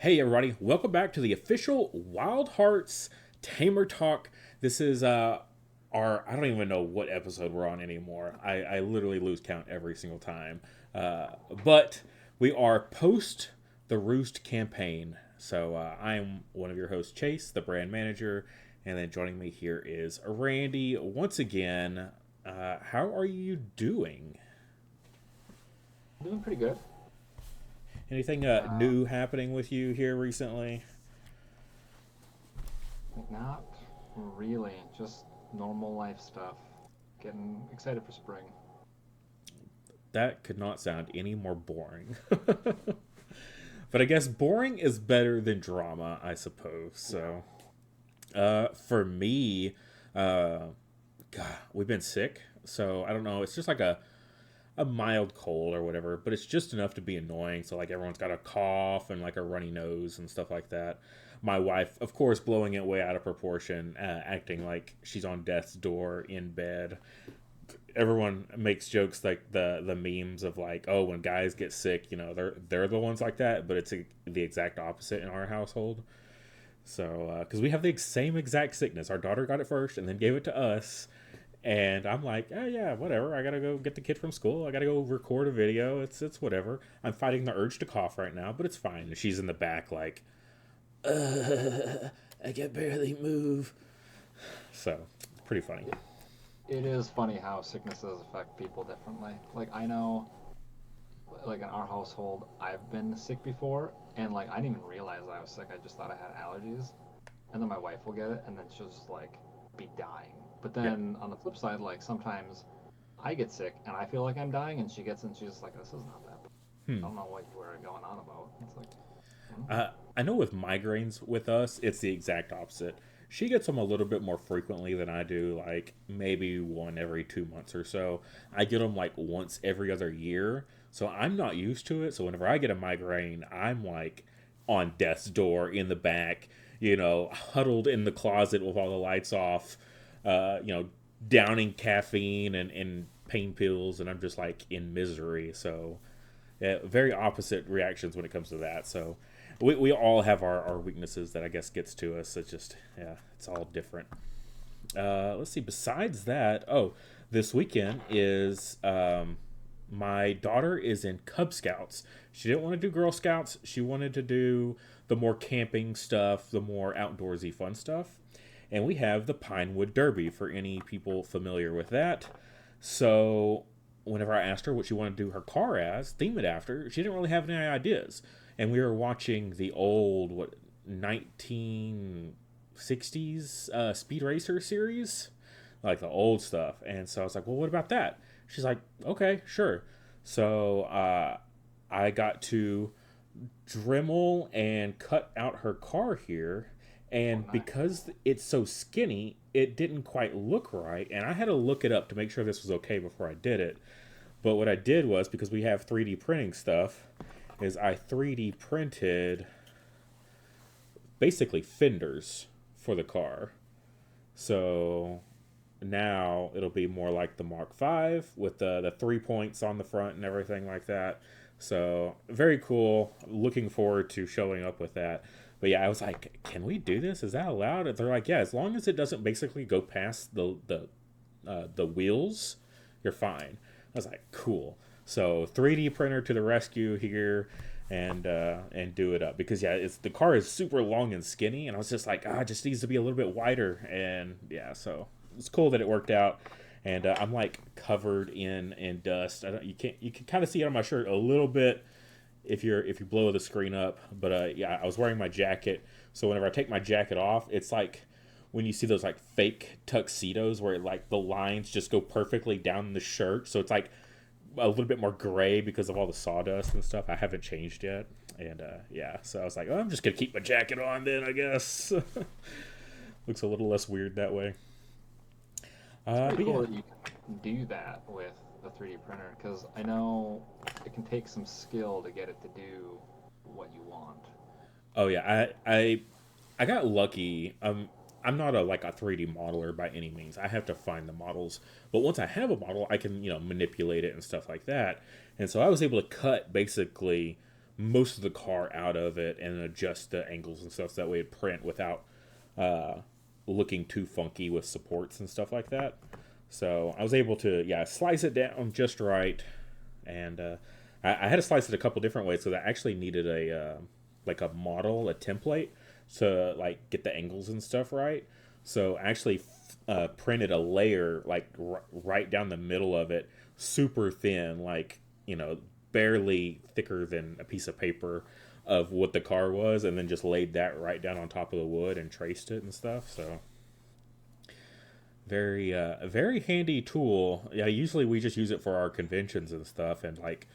Hey everybody, welcome back to the official Wildhearts Tamer Talk. This is I don't even know what episode we're on anymore. I literally lose count every single time. But we are post the Roost campaign. So I'm one of your hosts, Chase, the brand manager, and then joining me here is Randy once again. How are you doing? Doing pretty good. Anything Uh, new happening with you here recently? Not really, just normal life stuff. Getting excited for spring. That could not sound any more boring. But I guess boring is better than drama, I suppose. Yeah. So, for me, uh, God, we've been sick. So I don't know. It's just like a mild cold or whatever, but it's just enough to be annoying. So like everyone's got a cough and like a runny nose and stuff like that. My wife, of course, blowing it way out of proportion, acting like she's on death's door in bed. Everyone makes jokes like the memes of like, oh, when guys get sick, they're the ones like that, but it's the exact opposite in our household. So because we have the same exact sickness, our daughter got it first and then gave it to us, and I'm like, oh yeah, whatever. I gotta go get the kid from school. I gotta go record a video. It's whatever. I'm fighting the urge to cough right now, but it's fine. And she's in the back like, I can barely move. So it's pretty funny. It is funny how sicknesses affect people differently. Like I know, like in our household, I've been sick before, and like I didn't even realize I was sick. I just thought I had allergies, and then my wife will get it, and then she'll just like be dying. But Yeah. then on the flip side, like sometimes I get sick and I feel like I'm dying, and she gets it, and she's just like, "This is not that bad. I Hmm. don't know what you were going on about." It's like, hmm, I know with migraines with us, it's the exact opposite. She gets them a little bit more frequently than I do, like maybe one every 2 months or so. I get them like once every other year. So I'm not used to it. So whenever I get a migraine, I'm like on death's door in the back, huddled in the closet with all the lights off, downing caffeine and pain pills. And I'm just like in misery. So yeah, very opposite reactions when it comes to that. So we all have our weaknesses that I guess gets to us. It's just, yeah, it's all different. Let's see. Besides that, oh, this weekend is my daughter is in Cub Scouts. She didn't want to do Girl Scouts. She wanted to do the more camping stuff, the more outdoorsy fun stuff. And we have the Pinewood Derby for any people familiar with that. So whenever I asked her what she wanted to do her car as, theme it after, she didn't really have any ideas. And we were watching the old 1960s Speed Racer series, like the old stuff. And so I was like, well, what about that? She's like, okay, sure. So I got to Dremel and cut out her car here. oh And nice. because it's so skinny, it didn't quite look right. And I had to look it up to make sure this was okay before I did it. But what I did was, because we have 3D printing stuff, is I 3D printed basically fenders for the car. So now it'll be more like the Mark V with the 3 points on the front and everything like that. So very cool. Looking forward to showing up with that. But yeah, I was like, can we do this? Is that allowed? And they're like, yeah, as long as it doesn't basically go past the wheels, you're fine. I was like, cool. So 3D printer to the rescue here, and do it up because yeah, it's the car is super long and skinny, and I was just like, it just needs to be a little bit wider, and yeah, so it's cool that it worked out. And I'm like covered in dust. I don't, you can kind of see it on my shirt a little bit if you blow the screen up. But yeah, I was wearing my jacket, so whenever I take my jacket off, it's like when you see those like fake tuxedos where like the lines just go perfectly down the shirt, so it's like a little bit more gray because of all the sawdust and stuff. I haven't changed yet, and yeah, so I was like, oh, I'm just gonna keep my jacket on then, I guess. Looks a little less weird that way. It's pretty But cool yeah, that you can do that with a 3D printer because I know it can take some skill to get it to do what you want. oh yeah, I got lucky. I'm not a 3D modeler by any means. I have to find the models, but once I have a model, I can manipulate it and stuff like that. And so I was able to cut basically most of the car out of it and adjust the angles and stuff so that way it print without uh, looking too funky with supports and stuff like that. So I was able to, yeah, slice it down just right, and I had to slice it a couple different ways because I actually needed a like a model, a template to like get the angles and stuff right. So I actually printed a layer like right down the middle of it, super thin, like barely thicker than a piece of paper of what the car was, and then just laid that right down on top of the wood and traced it and stuff. So very very handy tool. Yeah, usually we just use it for our conventions and stuff and like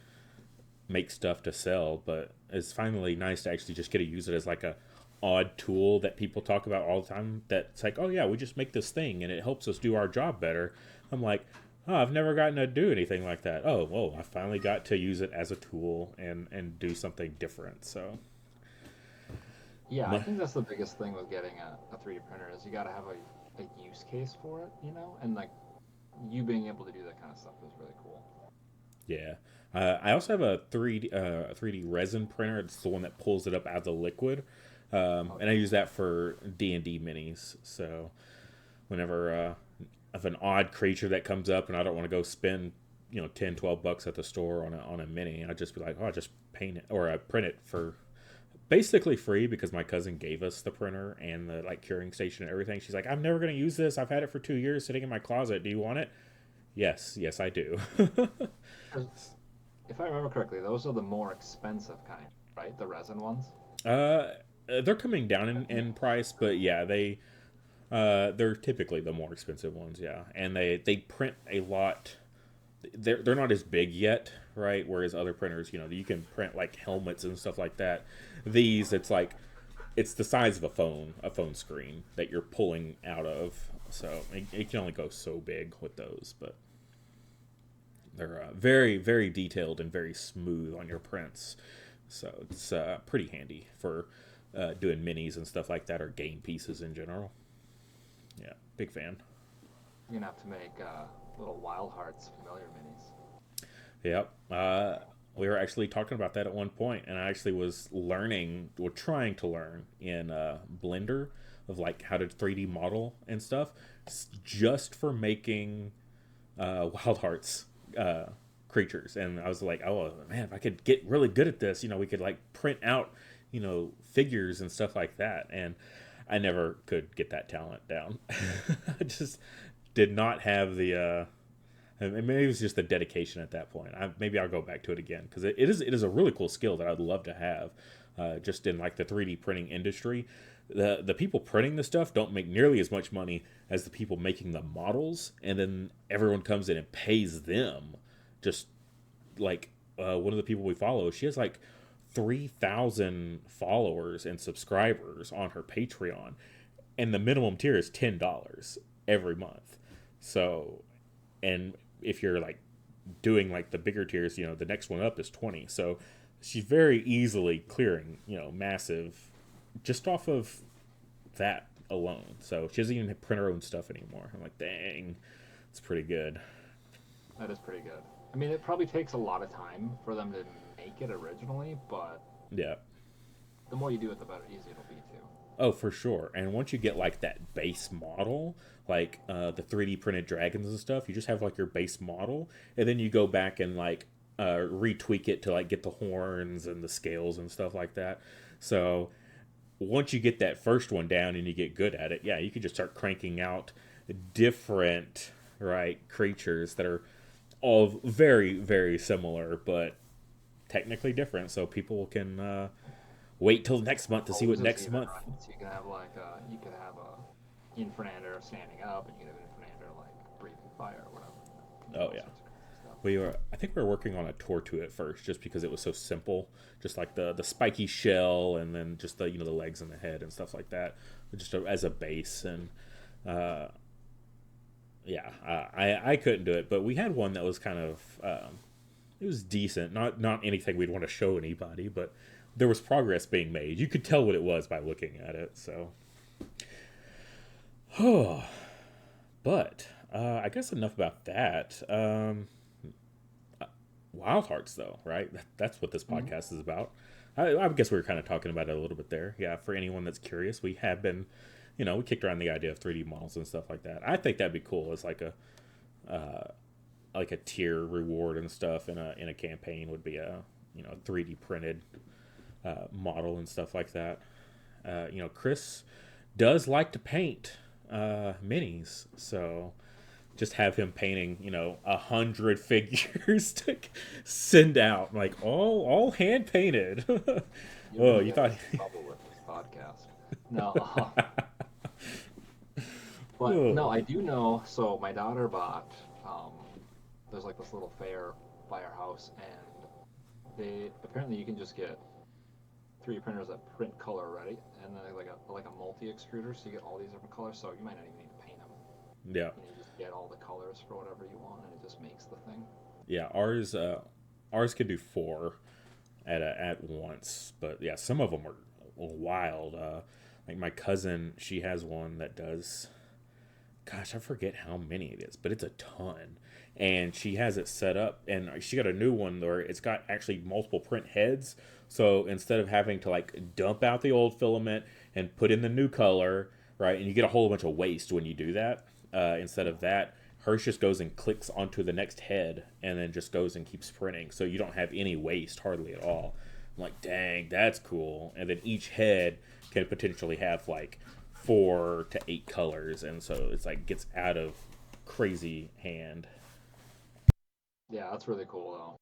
make stuff to sell, but it's finally nice to actually just get to use it as like a odd tool that people talk about all the time, that's like, oh yeah, we just make this thing and it helps us do our job better. I'm like, oh, I've never gotten to do anything like that. Oh, whoa, I finally got to use it as a tool and do something different. So Yeah, I think that's the biggest thing with getting a 3D printer is you got to have a use case for it, you know, and like you being able to do that kind of stuff is really cool. yeah. I also have a 3D resin printer. It's the one that pulls it up out of the liquid, and I Okay. use that for D&D minis. So whenever I have an odd creature that comes up and I don't want to go spend 10-12 bucks at the store on a mini, I just be like, oh, I just paint it or I print it for basically free because my cousin gave us the printer and the like curing station and everything. She's like, I'm never going to use this. I've had it for 2 years sitting in my closet. Do you want it? Yes, I do. 'Cause if I remember correctly, those are the more expensive kind, right? The resin ones. uh, they're coming down in price, but yeah, they're typically the more expensive ones. Yeah, and they print a lot. They're not as big yet, right? Whereas other printers, you can print like helmets and stuff like that. These, it's like it's the size of a phone screen that you're pulling out of. So it can only go so big with those, but they're very very detailed and very smooth on your prints. So it's pretty handy for doing minis and stuff like that or game pieces in general. Yeah, big fan. You're gonna have to make little Wildhearts familiar minis. Yep. We were actually talking about that at one point, and I actually was learning, or trying to learn in Blender of like how to 3D model and stuff, just for making Wild Hearts creatures. And I was like, oh man, if I could get really good at this, we could like print out, figures and stuff like that. And I never could get that talent down. I just did not have the and maybe it was just the dedication at that point. Maybe I'll go back to it again because it is a really cool skill that I'd love to have, just in like the 3D printing industry. The people printing the stuff don't make nearly as much money as the people making the models, and then everyone comes in and pays them. Just like one of the people we follow, she has like 3,000 followers and subscribers on her Patreon, and the minimum tier is $10 every month. So, and if you're like doing like the bigger tiers, the next one up is 20. So she's very easily clearing, massive just off of that alone. So she doesn't even print her own stuff anymore. I'm like, dang, it's pretty good. That is pretty good. I mean, it probably takes a lot of time for them to make it originally, but Yeah. the more you do it, the better easy it'll be too. Oh, for sure. And once you get like that base model, like the 3D printed dragons and stuff, you just have like your base model, and then you go back and like retweak it to like get the horns and the scales and stuff like that. So once you get that first one down and you get good at it, yeah, you can just start cranking out different right creatures that are all very very similar, but technically different. So people can wait till next month to see what Poses next even, month. right? So you can have like you could have a Infernander standing up, and you could have Infernander like breathing fire or whatever. You can do Oh all yeah. sorts of crazy stuff. I think we were working on a tour to it first, just because it was so simple, just like the spiky shell, and then just the the legs and the head and stuff like that, just as a base. And uh, yeah, I couldn't do it, but we had one that was kind of it was decent, not anything we'd want to show anybody, but there was progress being made. You could tell what it was by looking at it. So, oh, but I guess enough about that. Wild Hearts, though, right? That's what this Mm-hmm. podcast is about. I guess we were kind of talking about it a little bit there. Yeah, for anyone that's curious, we have been, we kicked around the idea of 3D models and stuff like that. I think that'd be cool. It's like a tier reward and stuff in a campaign would be a 3D printed model and stuff like that. Chris does like to paint minis, so just have him painting 100 figures to send out, like all hand painted. You're Oh, gonna you get us thought? in trouble with this podcast. No, but no, Oh, I do know. So my daughter bought. There's like this little fair by our house, and they apparently you can just get 3D printers that print color ready, and then like a multi extruder, so you get all these different colors. So you might not even need to paint them. yeah, You just get all the colors for whatever you want, and it just makes the thing. yeah. Ours could do four at once, but yeah, some of them are wild. Like my cousin, she has one that does. Gosh, I forget how many it is, but it's a ton. And she has it set up, and she got a new one where it's got actually multiple print heads. So instead of having to like dump out the old filament and put in the new color, right, and you get a whole bunch of waste when you do that. Instead of that, hers just goes and clicks onto the next head, and then just goes and keeps printing. So you don't have any waste hardly at all. I'm like, dang, that's cool. And then each head can potentially have like 4 to 8 colors, and so it's like gets out of crazy hand. Yeah, that's really cool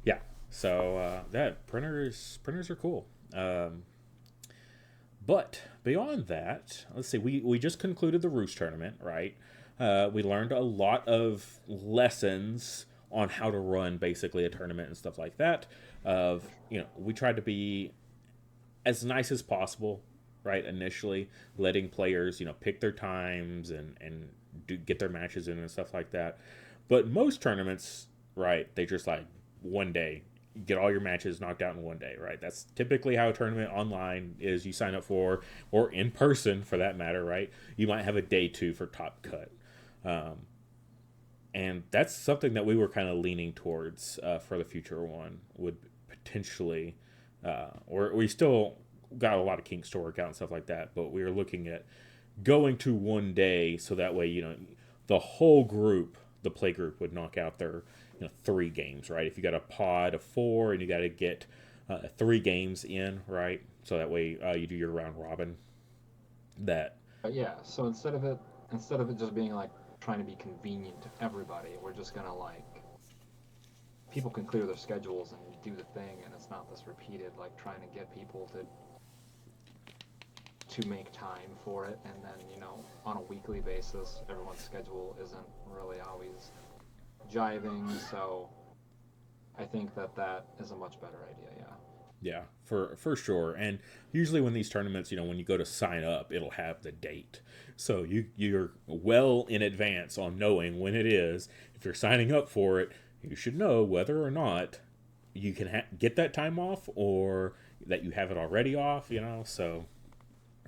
Yeah, so that printers are cool. But beyond that, let's see. We just concluded the Roost tournament, right? We learned a lot of lessons on how to run basically a tournament and stuff like that. We tried to be as nice as possible, right? Initially, letting players, pick their times and get their matches in and stuff like that. But most tournaments, right? They just like one day get all your matches knocked out in one day, right? That's typically how a tournament online is. You sign up for, or in person for that matter, right? You might have a day two for top cut. Um, and that's something that we were kind of leaning towards for the future one would potentially or we still got a lot of kinks to work out and stuff like that, but we were looking at going to one day so that way the whole group, the play group, would knock out their 3 games, right? If you got a pod of 4 and you got to get 3 games in, right? So that way you do your round robin. That But yeah, so instead of it just being like trying to be convenient to everybody, we're just gonna like people can clear their schedules and do the thing, and it's not this repeated like trying to get people to make time for it, and then on a weekly basis everyone's schedule isn't really always jiving. So I think that is a much better idea. Yeah. Yeah, for sure. And usually when these tournaments, when you go to sign up, it'll have the date. So you're well in advance on knowing when it is. If you're signing up for it, you should know whether or not you can get that time off or that you have it already off, So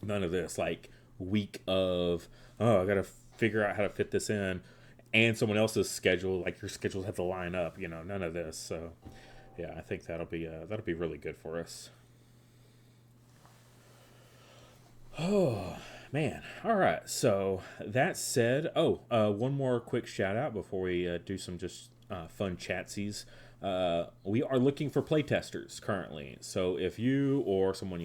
none of this like week of, oh, I got to figure out how to fit this in and someone else's schedule, like your schedules have to line up, none of this. So yeah, I think that'll be really good for us. Oh man! All right. So that said, one more quick shout out before we do some just fun chatsies. We are looking for playtesters currently. So if you or someone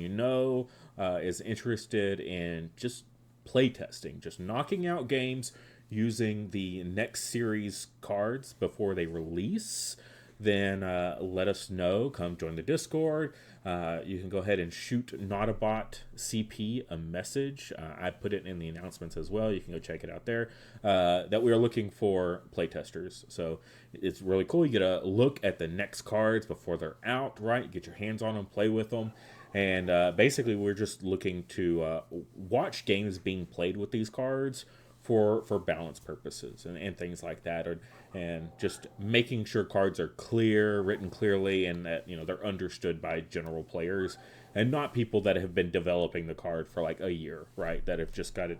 is interested in just playtesting, just knocking out games using the next series cards before they release, then let us know. Come join the Discord. You can go ahead and shoot Notabot CP a message. I put it in the announcements as well. You can go check it out there. That we are looking for playtesters. So it's really cool. You get a look at the next cards before they're out, right? You get your hands on them, play with them. And basically, we're just looking to watch games being played with these cards for balance purposes and things like that, and just making sure cards are clear, written clearly, and that they're understood by general players and not people that have been developing the card for like a year, right? That have just got it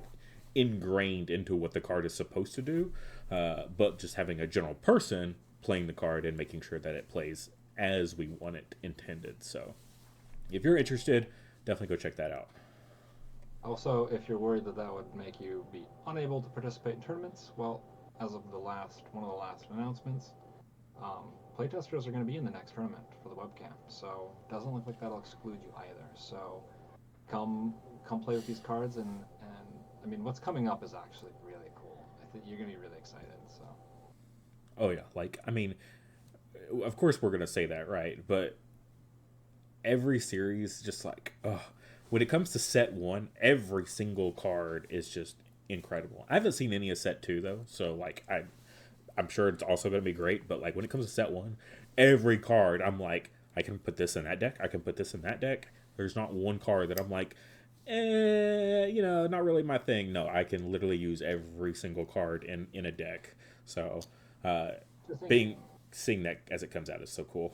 ingrained into what the card is supposed to do, but just having a general person playing the card and making sure that it plays as we want it intended. So if you're interested, definitely go check that out. Also, if you're worried that that would make you be unable to participate in tournaments, well, as of one of the last announcements, playtesters are going to be in the next tournament for the webcam. So it doesn't look like that'll exclude you either. So come come play with these cards, and I mean, what's coming up is actually really cool. I think you're going to be really excited. So Oh yeah, like I mean, of course we're gonna say that, right? But every series, just like, when it comes to set one, every single card is just incredible. I haven't seen any of set two though, so like I'm sure it's also gonna be great. But like when it comes to set one, every card I'm like, I can put this in that deck. I can put this in that deck. There's not one card that I'm like, not really my thing. No, I can literally use every single card in a deck. So, uh, I think being seeing that as it comes out is so cool.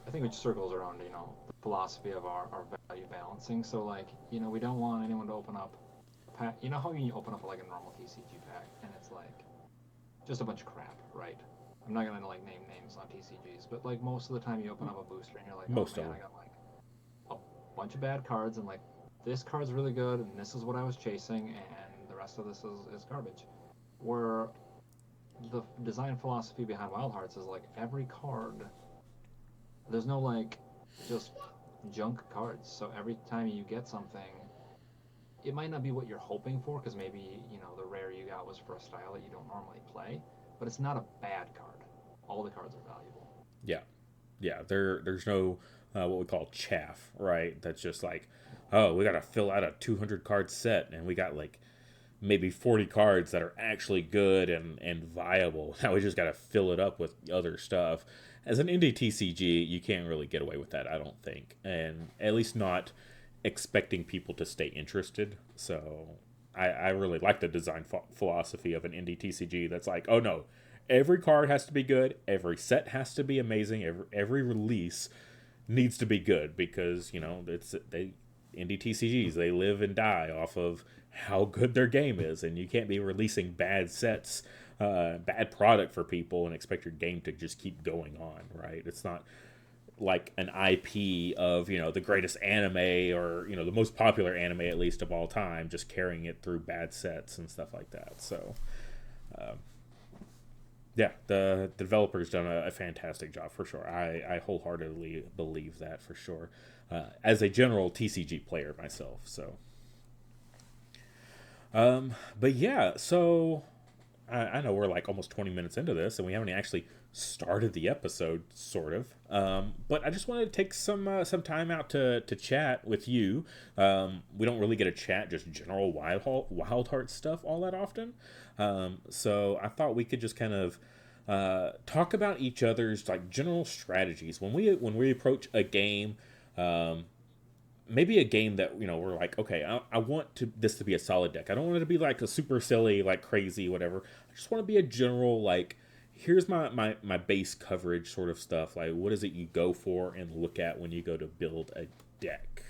I think it circles around the philosophy of our value balancing. So like we don't want anyone to open up a pack. You know how you open up like a normal TCG pack and it's like just a bunch of crap, right? I'm not gonna like name names on TCGs, but like most of the time you open up a booster and you're like, oh Most of man, them. I got like a bunch of bad cards and like this card's really good and this is what I was chasing and the rest of this is garbage. Where the design philosophy behind Wildhearts is like every card, there's no like just junk cards. So every time you get something, it might not be what you're hoping for because maybe the rare you got was for a style that you don't normally play, but it's not a bad card. All the cards are valuable. Yeah, yeah. There's no what we call chaff, right? That's just like, oh, we got to fill out a 200 card set, and we got like maybe 40 cards that are actually good and viable. Now we just got to fill it up with other stuff. As an indie TCG, you can't really get away with that, I don't think, and at least not expecting people to stay interested. So I really like the design philosophy of an indie TCG that's like, oh no, every card has to be good, every set has to be amazing, every release needs to be good because it's they indie TCGs, they live and die off of how good their game is, and you can't be releasing bad sets, bad product for people and expect your game to just keep going on, right? It's not like an IP of the greatest anime or the most popular anime at least of all time, just carrying it through bad sets and stuff like that. So yeah, the developer's done a fantastic job for sure. I wholeheartedly believe that for sure. As a general TCG player myself, so but yeah, so I know we're like almost 20 minutes into this, and we haven't actually started the episode, sort of. But I just wanted to take some time out to chat with you. We don't really get a chat, just general Wild Heart stuff all that often. So I thought we could just kind of talk about each other's like general strategies when we approach a game. Maybe a game that we're like, okay, I want this to be a solid deck. I don't want it to be like a super silly, like crazy, whatever. I just want to be a general like, here's my base coverage sort of stuff. Like, what is it you go for and look at when you go to build a deck?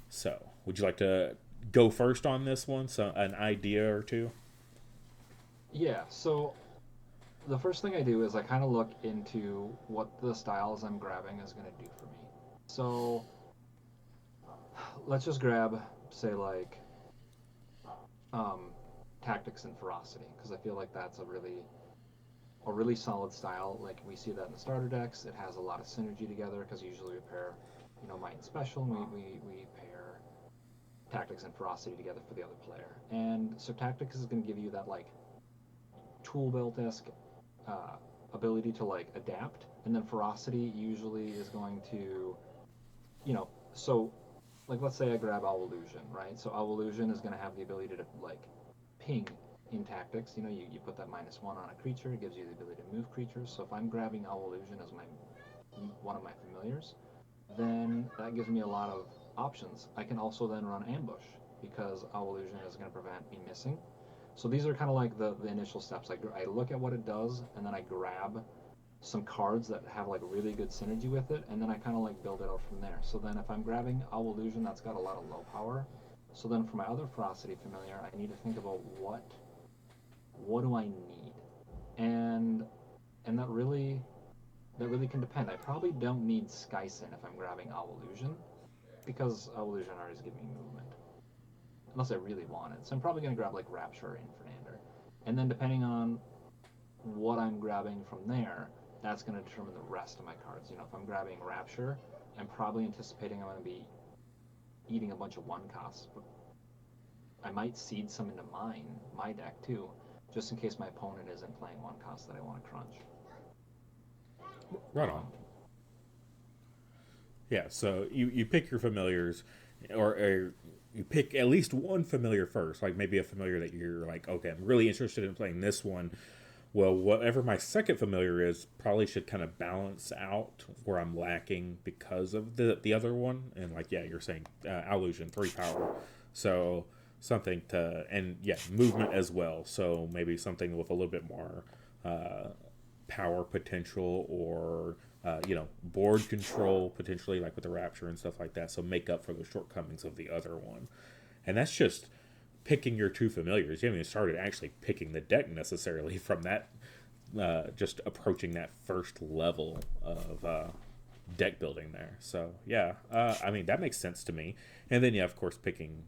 So, would you like to go first on this one? So, an idea or two. Yeah. So the first thing I do is I kind of look into what the styles I'm grabbing is going to do for me. So let's just grab, say, like um, tactics and ferocity, because I feel like that's a really solid style. Like we see that in the starter decks. It has a lot of synergy together because usually we pair, might and special. And we pair tactics and ferocity together for the other player. And so tactics is going to give you that like tool belt esque uh, ability to like adapt, and then ferocity usually is going to, so like let's say I grab Owl Illusion, right? So Owl Illusion is going to have the ability to like ping in tactics. You put that -1 on a creature, it gives you the ability to move creatures. So if I'm grabbing Owl Illusion as my one of my familiars, then that gives me a lot of options. I can also then run ambush because Owl Illusion is going to prevent me missing. So these are kind of like the initial steps. I look at what it does, and then I grab some cards that have like really good synergy with it, and then I kind of like build it out from there. So then if I'm grabbing Owl Illusion, that's got a lot of low power. So then for my other Ferocity familiar, I need to think about what do I need, and that really that really can depend. I probably don't need Skysin if I'm grabbing Evolution, because Evolution already is giving me movement. Unless I really want it. So I'm probably going to grab like Rapture or Infernander. And then depending on what I'm grabbing from there, that's going to determine the rest of my cards. You know, if I'm grabbing Rapture, I'm probably anticipating I'm going to be eating a bunch of one costs. But I might seed some into my deck too, just in case my opponent isn't playing one cost that I want to crunch. Right on. Yeah, so you pick your familiars, or you pick at least one familiar first, like maybe a familiar that you're like, okay, I'm really interested in playing this one. Well, whatever my second familiar is probably should kind of balance out where I'm lacking because of the other one. And like, yeah, you're saying Illusion, 3 power. So something to, and yeah, movement as well. So maybe something with a little bit more power potential, or board control potentially, like with the Rapture and stuff like that. So make up for the shortcomings of the other one. And that's just picking your 2 familiars. You haven't even started actually picking the deck necessarily from that. Just approaching that first level of deck building there. So yeah, I mean that makes sense to me. And then yeah, of course, picking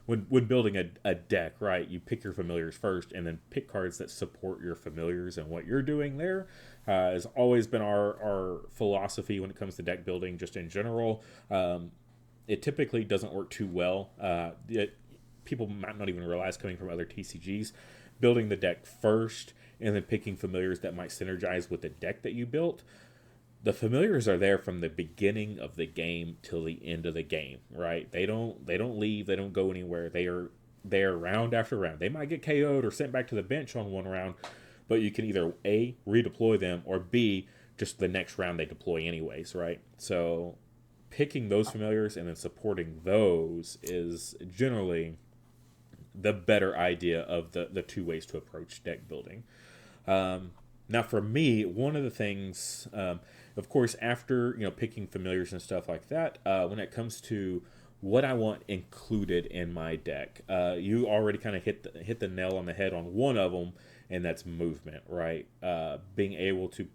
when building a deck, right? You pick your familiars first, and then pick cards that support your familiars and what you're doing there. Has always been our philosophy when it comes to deck building, just in general. It typically doesn't work too well. People might not even realize, coming from other TCGs, building the deck first and then picking familiars that might synergize with the deck that you built. The familiars are there from the beginning of the game till the end of the game, right? They don't leave, they don't go anywhere. They are there round after round. They might get KO'd or sent back to the bench on one round, but you can either A, redeploy them, or B, just the next round they deploy anyways, right? So picking those familiars and then supporting those is generally the better idea of the 2 ways to approach deck building. Now, for me, one of the things, of course, after picking familiars and stuff like that, when it comes to what I want included in my deck, you already kind of hit the nail on the head on one of them, and that's movement, right? Being able to,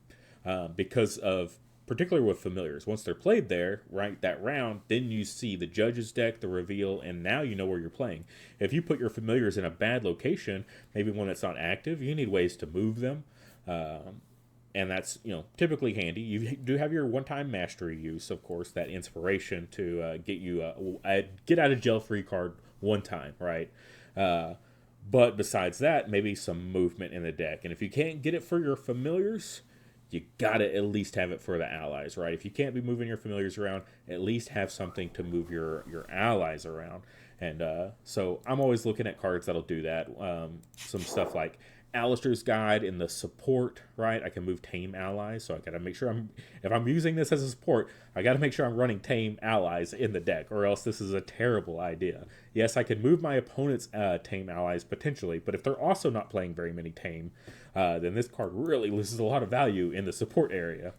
because of, particularly with familiars, once they're played there, right, that round, then you see the judge's deck, the reveal, and now you know where you're playing. If you put your familiars in a bad location, maybe one that's not active, you need ways to move them. And that's typically handy. You do have your one-time mastery use, of course, that inspiration to get you a get out of jail free card one time, right? But besides that, maybe some movement in the deck. And if you can't get it for your familiars, you gotta at least have it for the allies, right? If you can't be moving your familiars around, at least have something to move your allies around. And so I'm always looking at cards that'll do that. Some stuff like Alistair's Guide in the support, right? I can move tame allies, so I gotta make sure if I'm using this as a support, I gotta make sure I'm running tame allies in the deck, or else this is a terrible idea. Yes, I can move my opponent's tame allies potentially, but if they're also not playing very many tame, then this card really loses a lot of value in the support area.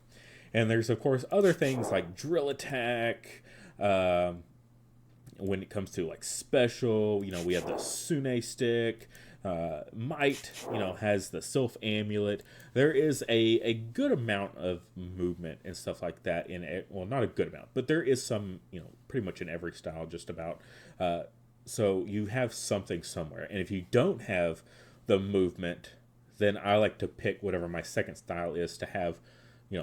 And there's of course other things like drill attack. When it comes to like special, we have the Sune stick. Might, has the Sylph Amulet. There is a good amount of movement and stuff like that in it. Well, not a good amount, but there is some, pretty much in every style, just about. So you have something somewhere. And if you don't have the movement, then I like to pick whatever my second style is to have,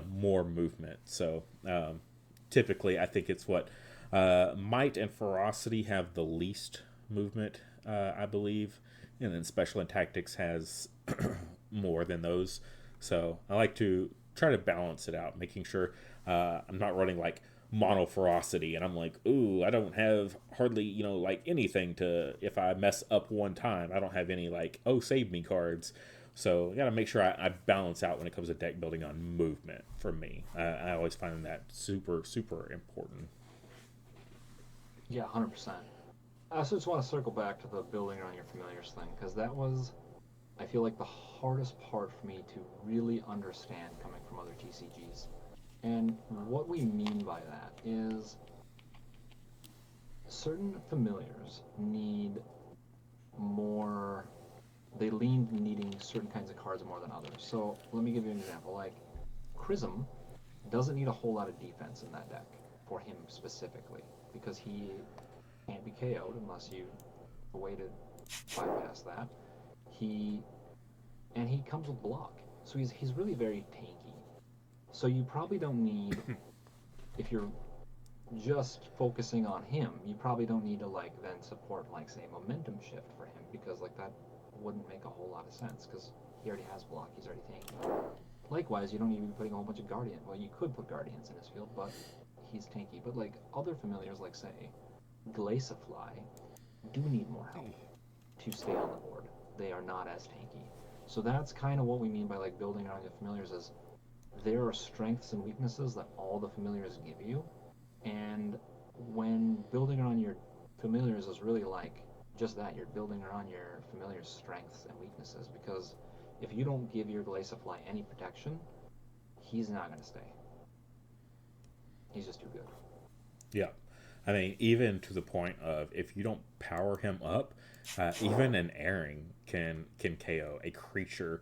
more movement. So typically, I think it's what Might and Ferocity have the least movement, I believe. And then Special and Tactics has more than those. So I like to try to balance it out, making sure I'm not running like mono ferocity and I'm like, ooh, I don't have hardly, like anything to, if I mess up one time, I don't have any like, oh, save me cards. So I got to make sure I balance out when it comes to deck building on movement for me. I always find that super, super important. Yeah, 100%. I also just want to circle back to the building around your familiars thing, because that was, I feel like, the hardest part for me to really understand coming from other TCGs. And what we mean by that is certain familiars need more, they lean needing certain kinds of cards more than others. So let me give you an example. Like Prism doesn't need a whole lot of defense in that deck for him specifically because he can't be KO'd unless you a way to bypass that. He and he comes with block, so he's really very tanky. So you probably don't need if you're just focusing on him, you probably don't need to like then support like say momentum shift for him because like that wouldn't make a whole lot of sense because he already has block, he's already tanky. Likewise, you don't need to be putting a whole bunch of guardian. Well, you could put guardians in his field, but he's tanky. But like other familiars, like say Glacifly, do need more help to stay on the board. They are not as tanky. So that's kind of what we mean by like building around your familiars is there are strengths and weaknesses that all the familiars give you, and when building around your familiars is really like just that, you're building around your familiar's strengths and weaknesses because if you don't give your Glacifly any protection, he's not going to stay. He's just too good. Yeah. I mean, even to the point of if you don't power him up, even an airing can KO a creature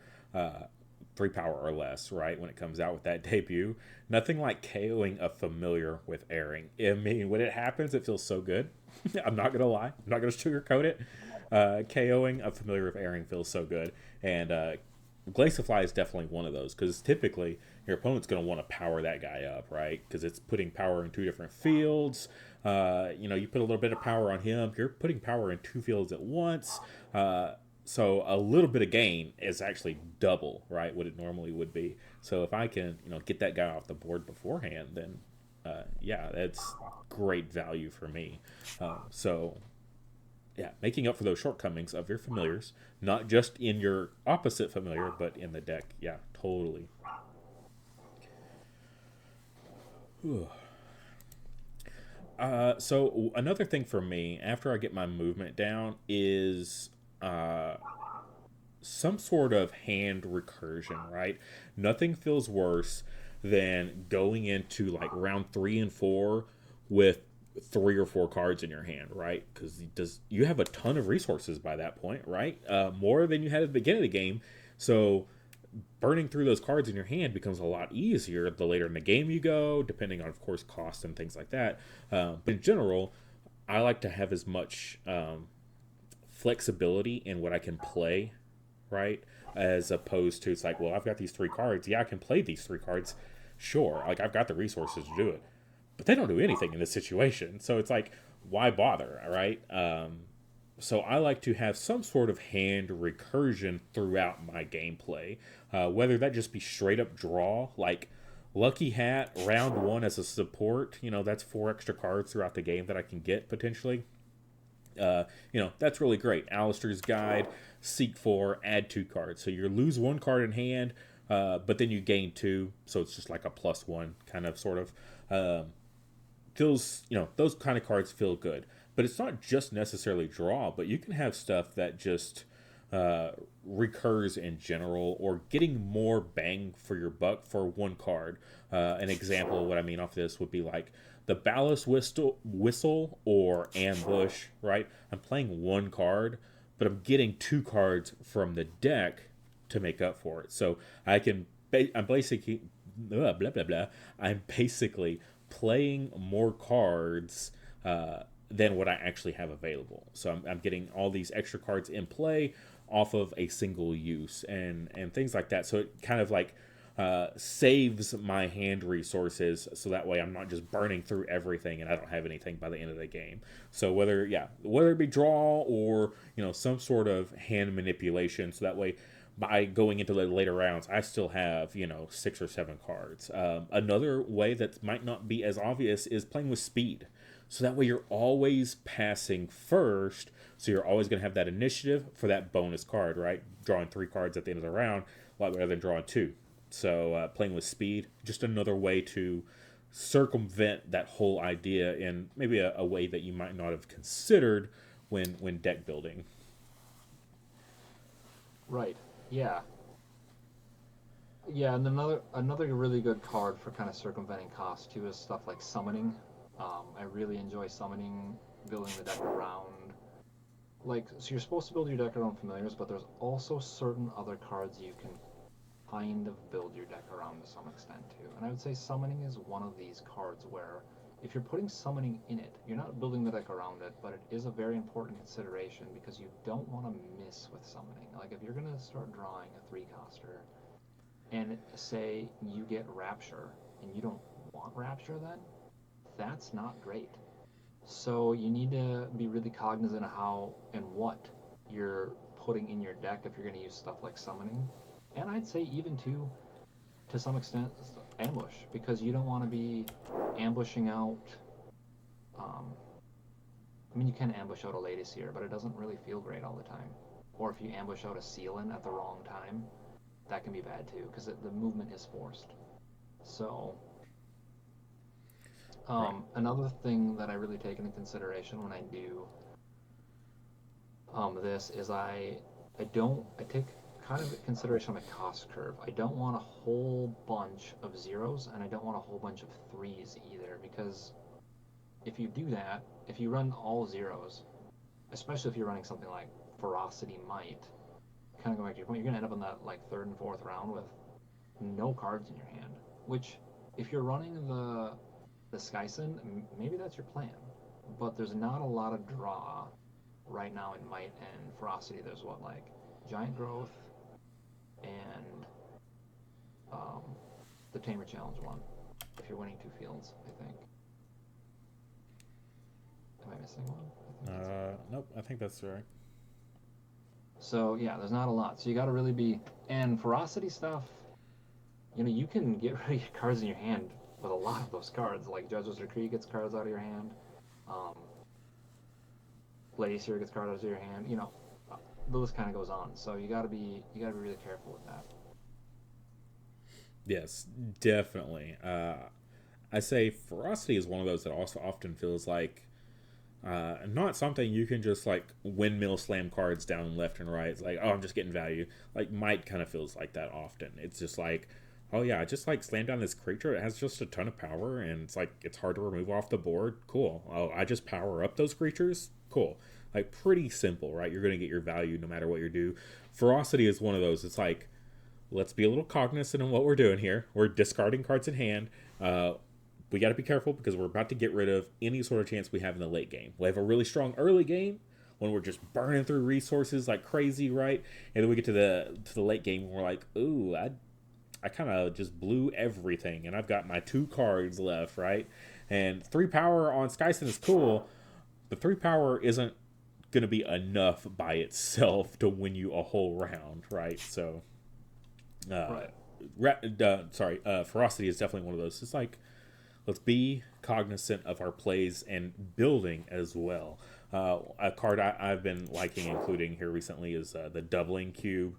3 power or less, right? When it comes out with that debut, nothing like KOing a familiar with airing. I mean, when it happens, it feels so good. I'm not gonna lie. I'm not gonna sugarcoat it. KOing a familiar with airing feels so good, and Glacifly is definitely one of those because typically your opponent's going to want to power that guy up, right? Because it's putting power in 2 different fields. You put a little bit of power on him. You're putting power in 2 fields at once. So a little bit of gain is actually double, right? What it normally would be. So if I can, get that guy off the board beforehand, then yeah, that's great value for me. So yeah, making up for those shortcomings of your familiars, not just in your opposite familiar, but in the deck. Yeah, totally. So another thing for me, after I get my movement down, is some sort of hand recursion, right? Nothing feels worse than going into like round 3 and 4 with 3 or 4 cards in your hand, right? Because does you have a ton of resources by that point, right? More than you had at the beginning of the game. So burning through those cards in your hand becomes a lot easier the later in the game you go, depending on, of course, cost and things like that. But in general, I like to have as much flexibility in what I can play, right? As opposed to it's like, well, I've got these 3 cards. Yeah, I can play these 3 cards. Sure, like I've got the resources to do it, but they don't do anything in this situation. So it's like, why bother, right? So I like to have some sort of hand recursion throughout my gameplay, whether that just be straight up draw, like Lucky Hat round 1 as a support. That's 4 extra cards throughout the game that I can get potentially. That's really great. Alistair's Guide, seek 4, add 2 cards. So you lose 1 card in hand, but then you gain 2. So it's just like a +1 kind of sort of. Feels, those kind of cards feel good. But it's not just necessarily draw, but you can have stuff that just recurs in general or getting more bang for your buck for 1 card. An example of what I mean off this would be like the Ballast Whistle or Ambush, right? I'm playing 1 card, but I'm getting 2 cards from the deck to make up for it. So I'm basically, blah, blah, blah, blah. I'm basically playing more cards than what I actually have available. So I'm getting all these extra cards in play off of a single use and things like that. So it kind of like saves my hand resources, so that way I'm not just burning through everything and I don't have anything by the end of the game. So whether it be draw or some sort of hand manipulation, so that way by going into the later rounds, I still have 6 or 7 cards. Another way that might not be as obvious is playing with speed. So that way you're always passing first. So you're always going to have that initiative for that bonus card, right? Drawing 3 cards at the end of the round, a lot better than drawing 2. So playing with speed, just another way to circumvent that whole idea in maybe a way that you might not have considered when deck building. Right. Yeah. Yeah, and another really good card for kind of circumventing cost too is stuff like summoning. I really enjoy summoning, building the deck around. So you're supposed to build your deck around familiars, but there's also certain other cards you can kind of build your deck around to some extent too. And I would say summoning is one of these cards where if you're putting summoning in it, you're not building the deck around it, but it is a very important consideration because you don't want to miss with summoning. Like if you're going to start drawing a 3-coster and say you get Rapture and you don't want Rapture then, that's not great. So you need to be really cognizant of how and what you're putting in your deck if you're going to use stuff like summoning. And I'd say even to some extent ambush, because you don't want to be ambushing out. Um, I mean, you can ambush out a Lady Seer, but it doesn't really feel great all the time. Or if you ambush out a Sealant at the wrong time, that can be bad too, because the movement is forced. So Right. another thing that I really take into consideration when I do this is I take kind of consideration of my cost curve. I don't want a whole bunch of zeros and I don't want a whole bunch of threes either, because if you do that, if you run all zeros, especially if you're running something like Ferocity Might, kind of going back to your point, you're going to end up in that like third and fourth round with no cards in your hand. Which, if you're running the Skyson, maybe that's your plan. But there's not a lot of draw right now in Might and Ferocity. There's what, like Giant Growth and um, the Tamer Challenge one. If you're winning 2 fields, I think. Am I missing one? I think that's it. Nope, I think that's right. So yeah, there's not a lot. So you got to really be, and Ferocity stuff. You can get rid of your cards in your hand with a lot of those cards. Like Judge's Decree gets cards out of your hand. Um, Lady Seer gets cards out of your hand. The list kind of goes on. So you gotta be really careful with that. Yes, definitely. I say ferocity is one of those that also often feels like not something you can just like windmill slam cards down left and right. It's like, oh, I'm just getting value. Like Might kind of feels like that often. It's just like, oh yeah, I just like slam down this creature. It has just a ton of power, and it's like it's hard to remove off the board. Cool. Oh, I just power up those creatures. Cool. Like pretty simple, right? You're gonna get your value no matter what you do. Ferocity is one of those. It's like, let's be a little cognizant of what we're doing here. We're discarding cards in hand. We got to be careful because we're about to get rid of any sort of chance we have in the late game. We have a really strong early game when we're just burning through resources like crazy, right? And then we get to the late game and we're like, ooh, I kind of just blew everything, and I've got my 2 cards left, right? And 3 power on Skyson is cool, but 3 power isn't going to be enough by itself to win you a whole round, right? So uh, Right. ferocity is definitely one of those. It's like, let's be cognizant of our plays and building as well. A card I've been liking including here recently is the doubling cube.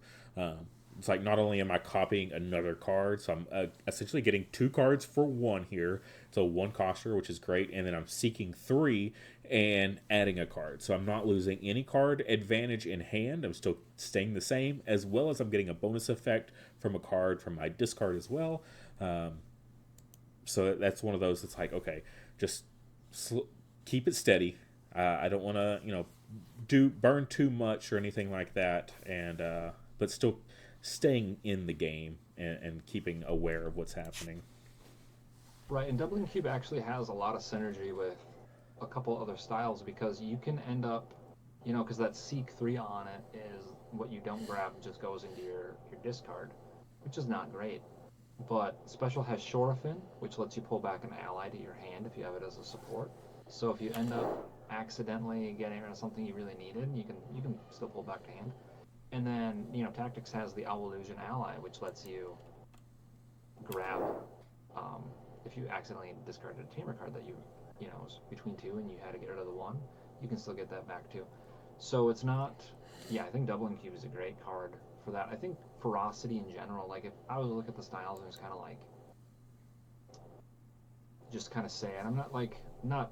It's like not only am I copying another card, so I'm essentially getting 2 cards for 1 here. So 1 coster, which is great, and then I'm seeking 3 and adding a card. So I'm not losing any card advantage in hand. I'm still staying the same, as well as I'm getting a bonus effect from a card from my discard as well. So that's one of those that's like, okay, just keep it steady. I don't want to do burn too much or anything like that, and but still staying in the game and keeping aware of what's happening. Right. And Doubling Cube actually has a lot of synergy with a couple other styles because you can end up, because that Seek 3 on it is what you don't grab just goes into your discard, which is not great. But Special has Shorafin, which lets you pull back an ally to your hand if you have it as a support. So if you end up accidentally getting rid of something you really needed, you can still pull back to hand. And then Tactics has the Owl Illusion Ally, which lets you grab um, if you accidentally discarded a Tamer card that was between two and you had to get rid of the one, you can still get that back too. So it's not. Yeah, I think Doubling Cube is a great card for that. I think Ferocity in general, like if I was to look at the styles and just kind of like, just kind of say it, I'm not like, not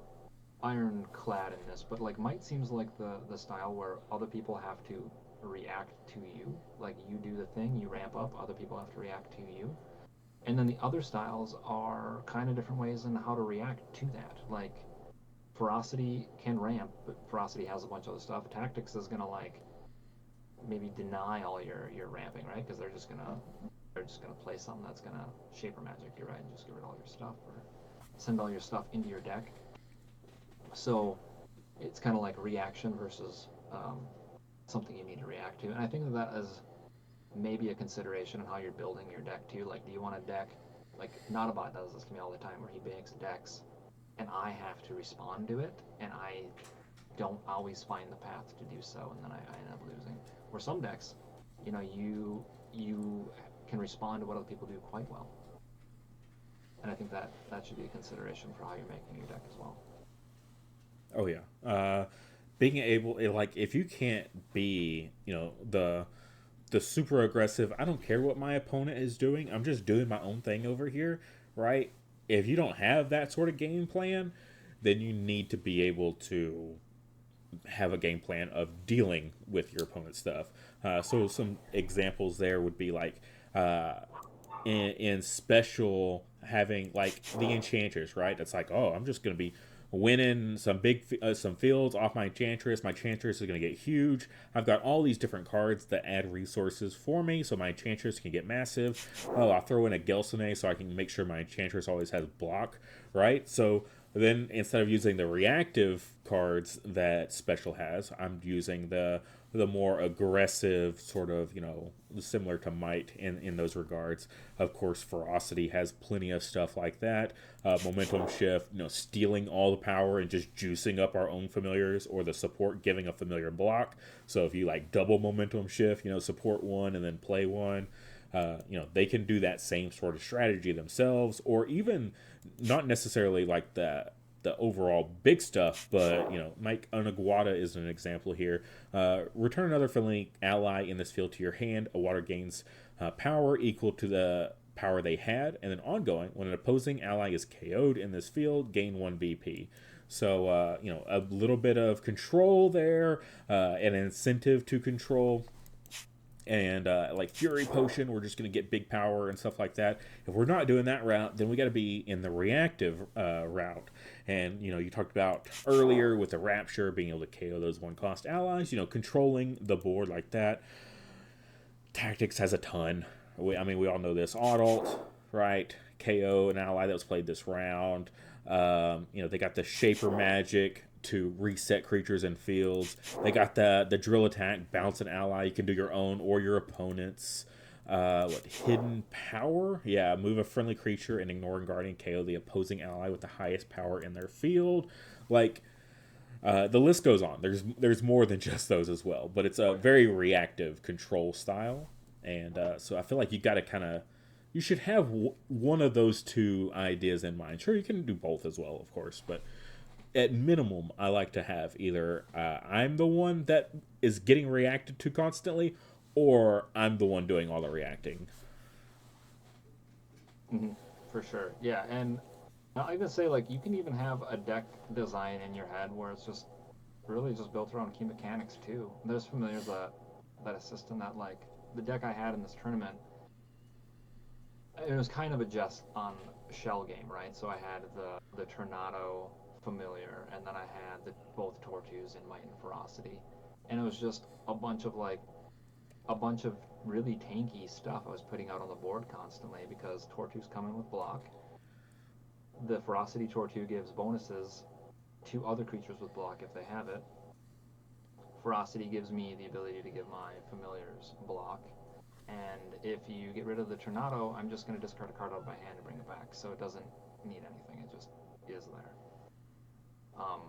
ironclad in this, but like Might seems like the style where other people have to react to you. Like you do the thing, you ramp up, other people have to react to you. And then the other styles are kind of different ways in how to react to that. Like Ferocity can ramp, but Ferocity has a bunch of other stuff. Tactics is gonna like maybe deny all your ramping, right? Because they're just gonna they're just gonna play something that's gonna Shaper Magic you, right, and just get rid of all your stuff or send all your stuff into your deck. So it's kind of like reaction versus something you need to react to. And I think that is maybe a consideration on how you're building your deck too. Like, do you want a deck like Notabot does this to me all the time, where he makes decks and I have to respond to it, and I don't always find the path to do so, and then I end up losing. Or some decks, you can respond to what other people do quite well, and I think that should be a consideration for how you're making your deck as well. Oh yeah. Being able, like, if you can't be, the super aggressive, I don't care what my opponent is doing, I'm just doing my own thing over here, right? If you don't have that sort of game plan, then you need to be able to have a game plan of dealing with your opponent's stuff. So some examples there would be like, uh, in special, having like the enchanters, right? It's like, oh, I'm just gonna be winning some fields off my enchantress. My enchantress is gonna get huge. I've got all these different cards that add resources for me, so my enchantress can get massive. Oh, I'll throw in a Gelsene so I can make sure my enchantress always has block, right? So then instead of using the reactive cards that special has, I'm using the more aggressive sort of, similar to might in those regards. Of course, ferocity has plenty of stuff like that. Momentum shift, stealing all the power and just juicing up our own familiars, or the support giving a familiar block. So if you like double momentum shift, support one and then play one, they can do that same sort of strategy themselves, or even not necessarily like the overall big stuff, but Mike Onaguata is an example here. Return another friendly ally in this field to your hand. A water gains power equal to the power they had, and then ongoing, when an opposing ally is KO'd in this field, gain 1 BP. So, a little bit of control there, an incentive to control, and like Fury Potion, we're just going to get big power and stuff like that. If we're not doing that route, then we got to be in the reactive route. And you talked about earlier with the Rapture being able to KO those one cost allies. Controlling the board like that. Tactics has a ton. We all know this. Adult, right? KO an ally that was played this round. They got the Shaper Magic to reset creatures and fields. They got the drill attack, bounce an ally. You can do your own or your opponent's. Hidden power? Yeah, move a friendly creature and ignore and guardian KO the opposing ally with the highest power in their field. Like, the list goes on. There's more than just those as well, but it's a very reactive control style, and so I feel like you should have one of those two ideas in mind. Sure, you can do both as well, of course, but at minimum, I like to have either I'm the one that is getting reacted to constantly, or I'm the one doing all the reacting. Mm-hmm. For sure, yeah. And I even say, like, you can even have a deck design in your head where it's just really just built around key mechanics too. There's familiars that assist in that. Like, the deck I had in this tournament, it was kind of a jest on shell game, right? So I had the Tornado familiar, and then I had both Tortus in Might and Ferocity, and it was just a bunch of really tanky stuff I was putting out on the board constantly, because Tortus come in with block. The Ferocity Tortu gives bonuses to other creatures with block if they have it. Ferocity gives me the ability to give my familiars block. And if you get rid of the Tornado, I'm just going to discard a card out of my hand and bring it back. So it doesn't need anything. It just is there. Um,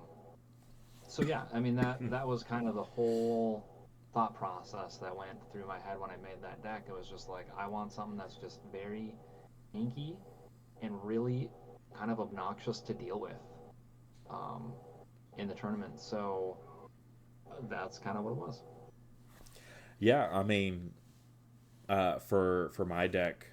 so yeah, I mean, that was kind of the whole thought process that went through my head when I made that deck. It was just like, I want something that's just very inky and really kind of obnoxious to deal with um, in the tournament. So that's kind of what it was. Yeah, I mean, for my deck,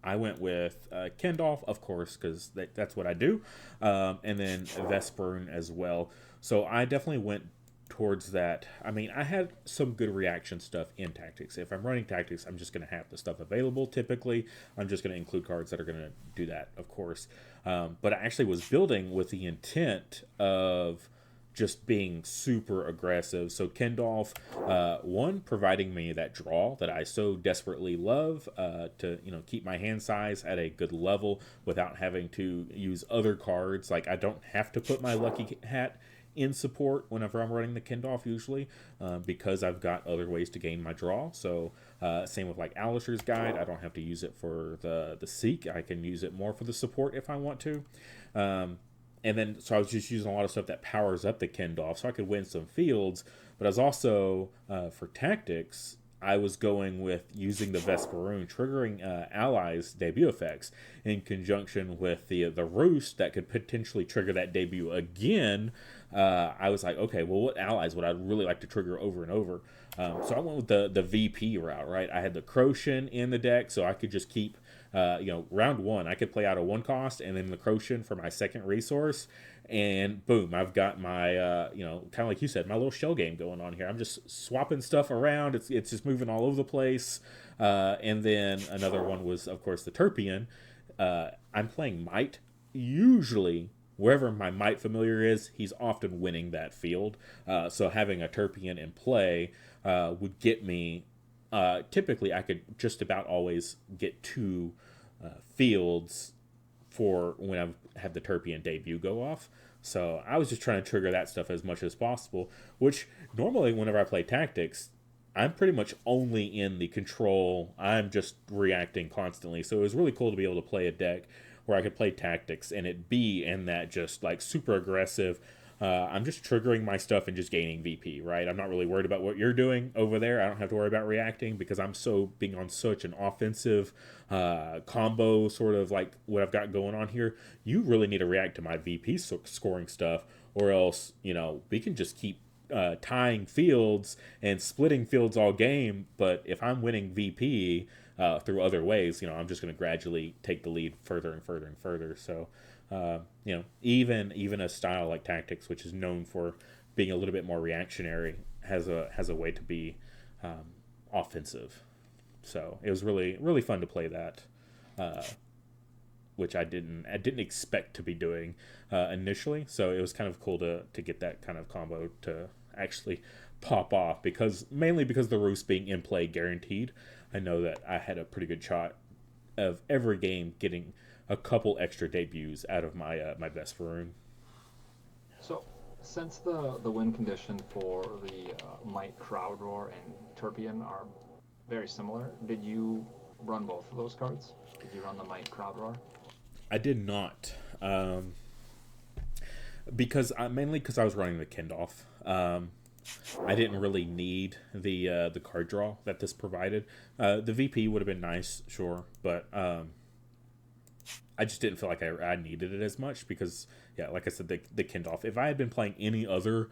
I went with Kendolf, of course, because that's what I do, and then Vesperun as well. So I definitely went towards that. I mean, I had some good reaction stuff in Tactics. If I'm running Tactics, I'm just going to have the stuff available typically. I'm just going to include cards that are going to do that, of course. But I actually was building with the intent of just being super aggressive. So Kendolph, one, providing me that draw that I so desperately love, to keep my hand size at a good level without having to use other cards. Like I don't have to put my lucky hat in support whenever I'm running the Kendolph usually, because I've got other ways to gain my draw. So same with like Alisher's Guide. I don't have to use it for the Seek. I can use it more for the support if I want to. And then, so I was just using a lot of stuff that powers up the Kendolph so I could win some fields. But I was also, for tactics, I was going with using the Vesperoon, triggering allies' debut effects in conjunction with the Roost that could potentially trigger that debut again. I was like, okay, well, what allies would I really like to trigger over and over? So I went with the VP route, right? I had the Croshen in the deck, so I could just keep, round one, I could play out a one cost and then the Croshen for my second resource. And boom, I've got my, kind of like you said, my little shell game going on here. I'm just swapping stuff around. It's just moving all over the place. And then another one was, of course, the Terpian. I'm playing Might. Usually, wherever my Might familiar is, he's often winning that field. So having a Terpian in play would get me. Typically, I could just about always get two fields for when I have the Terpian debut go off. So I was just trying to trigger that stuff as much as possible, which normally whenever I play tactics, I'm pretty much only in the control. I'm just reacting constantly. So it was really cool to be able to play a deck where I could play tactics and it be in that just like super aggressive. I'm just triggering my stuff and just gaining VP, right? I'm not really worried about what you're doing over there. I don't have to worry about reacting because I'm so being on such an offensive combo, sort of like what I've got going on here. You really need to react to my VP scoring stuff, or else, we can just keep tying fields and splitting fields all game. But if I'm winning VP through other ways, I'm just going to gradually take the lead further and further and further. So, even a style like tactics, which is known for being a little bit more reactionary, has a way to be offensive. So it was really really fun to play that, which I didn't expect to be doing initially. So it was kind of cool to get that kind of combo to actually pop off, mainly because the Roost being in play guaranteed. I know that I had a pretty good shot of every game getting a couple extra debuts out of my Vesperoon. So, since the win condition for the Might Crowd Roar and Turpian are very similar, did you run both of those cards? Did you run the Might Crowd Roar? I did not, mainly because I was running the Kendolph. I didn't really need the card draw that this provided. The VP would have been nice, sure, but I just didn't feel like I needed it as much because, yeah, like I said, the Kendolph. If I had been playing any other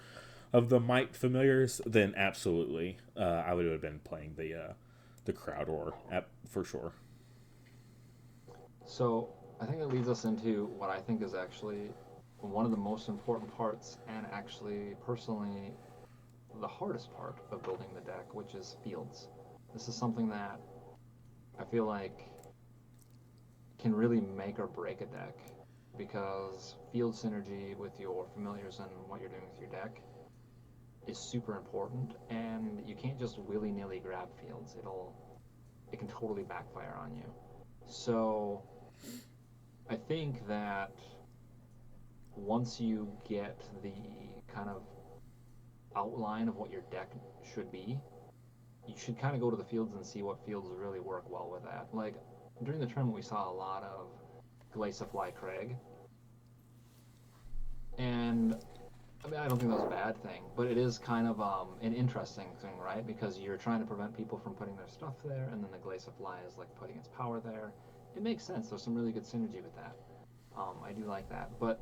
of the Might familiars, then absolutely, I would have been playing the Crowd Roar for sure. So, I think it leads us into what I think is actually one of the most important parts, and actually, personally, the hardest part of building the deck, which is fields. This is something that I feel like can really make or break a deck, because field synergy with your familiars and what you're doing with your deck is super important, and you can't just willy-nilly grab fields. It can totally backfire on you. So I think that once you get the kind of outline of what your deck should be, you should kind of go to the fields and see what fields really work well with that. Like, during the tournament, we saw a lot of Glaciafly Craig, and I mean, I don't think that's a bad thing, but it is kind of an interesting thing, right? Because you're trying to prevent people from putting their stuff there, and then the Glaciafly is like putting its power there. It makes sense. There's some really good synergy with that. I do like that, but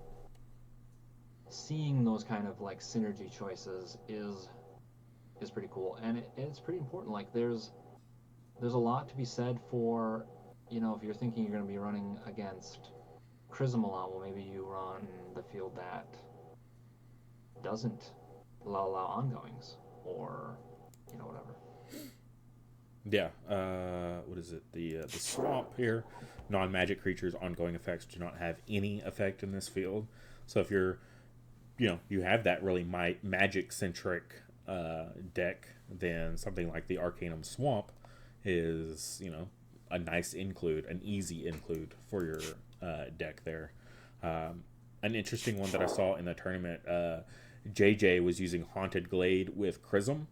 seeing those kind of like synergy choices is pretty cool, and it's pretty important. Like, there's a lot to be said for, if you're thinking you're going to be running against Chrism a lot, well, maybe you run the field that doesn't allow ongoings, or whatever. Yeah. What is it? The swamp here. Non-magic creatures' ongoing effects do not have any effect in this field. So if you're you have that really magic centric deck, then something like the Arcanum Swamp is a nice include, an easy include for your deck there. An interesting one that I saw in the tournament, JJ was using Haunted Glade with Chrism.